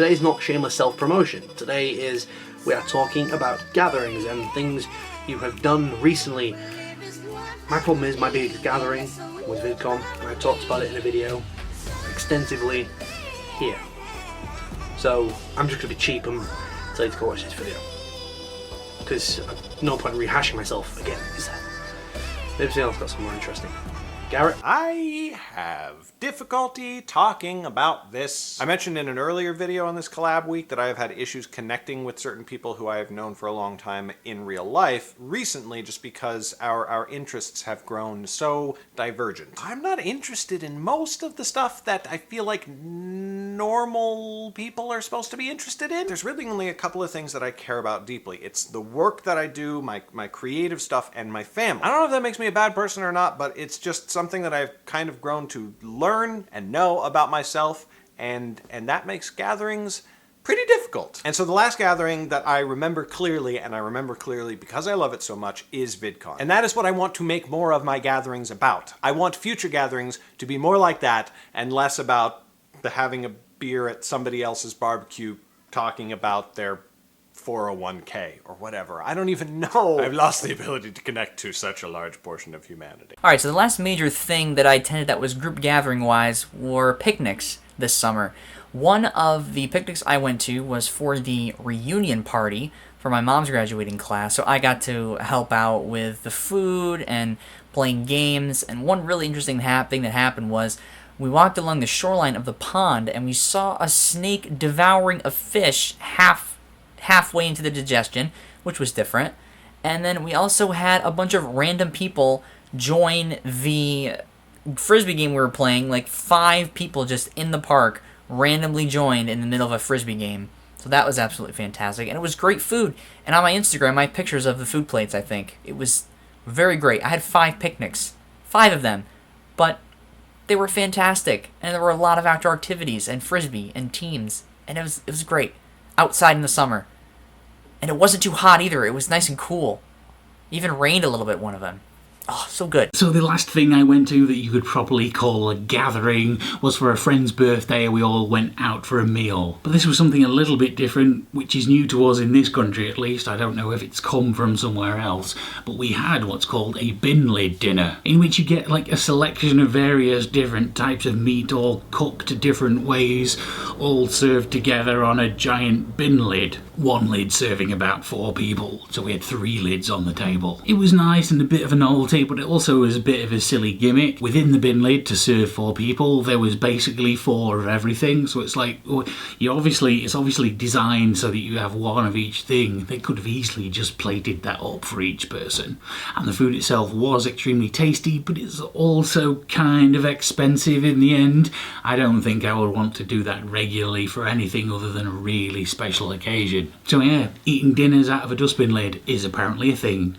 today's not shameless self-promotion. Today is, we are talking about gatherings and things you have done recently. My problem is my biggest gathering was VidCon, and I talked about it in a video extensively here. So I'm just going to be cheap and tell you to go watch this video. Because no point in rehashing myself again, is there? Maybe someone else got some more interesting. Garrett? I have difficulty talking about this. I mentioned in an earlier video on this collab week that I have had issues connecting with certain people who I have known for a long time in real life recently, just because our interests have grown so divergent. I'm not interested in most of the stuff that I feel like normal people are supposed to be interested in. There's really only a couple of things that I care about deeply. It's the work that I do, my creative stuff, and my family. I don't know if that makes me a bad person or not, but it's just something that I've kind of grown to learn and know about myself, and that makes gatherings pretty difficult. And so the last gathering that I remember clearly, and I remember clearly because I love it so much, is VidCon. And that is what I want to make more of my gatherings about. I want future gatherings to be more like that and less about the having a beer at somebody else's barbecue talking about their 401k or whatever. I don't even know. I've lost the ability to connect to such a large portion of humanity. Alright, so the last major thing that I attended that was group gathering wise were picnics this summer. One of the picnics I went to was for the reunion party for my mom's graduating class, so I got to help out with the food and playing games. And one really interesting thing that happened was we walked along the shoreline of the pond and we saw a snake devouring a fish halfway into the digestion, which was different. And then we also had a bunch of random people join the frisbee game we were playing. Like 5 people just in the park randomly joined in the middle of a frisbee game. So that was absolutely fantastic, and it was great food. And on my Instagram, I have pictures of the food plates. I think it was very great. I had 5 picnics, 5 of them, but they were fantastic, and there were a lot of outdoor activities and frisbee and teams, and it was great outside in the summer. And it wasn't too hot either. It was nice and cool. Even rained a little bit one of them. Oh, so good. So the last thing I went to that you could properly call a gathering was for a friend's birthday. We all went out for a meal. But this was something a little bit different, which is new to us in this country at least. I don't know if it's come from somewhere else. But we had what's called a bin lid dinner, in which you get like a selection of various different types of meat, all cooked different ways, all served together on a giant bin lid. One lid serving about 4 people, so we had 3 lids on the table. It was nice and a bit of a novelty, but it also was a bit of a silly gimmick. Within the bin lid, to serve 4 people, there was basically 4 of everything, so it's like, it's obviously designed so that you have 1 of each thing. They could have easily just plated that up for each person. And the food itself was extremely tasty, but it's also kind of expensive in the end. I don't think I would want to do that regularly for anything other than a really special occasion. So yeah, eating dinners out of a dustbin lid is apparently a thing.